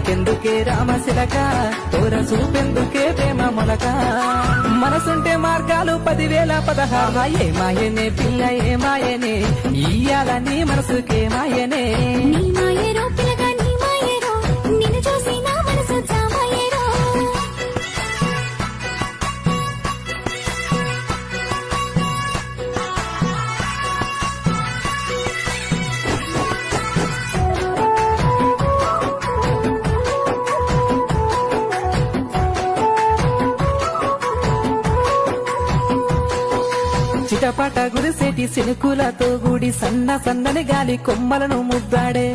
నీకెందుకే రామశిలక తోర చూపెందుకే ప్రేమ మొలక మనసుంటే మార్గాలు 10,016 ఏమాయనే పిల్ల ఏమాయనే ఇయ్యాల నీ మనసుకే మాయనే నీ మాయరో పిల్లగా నీ మాయరో నిన్ను చూసి నా మనసు చామాయరో చిటపట గురిసేటి సినుకులతో గూడి సన్న సన్నని గాలి కొమ్మలను ముద్దాడే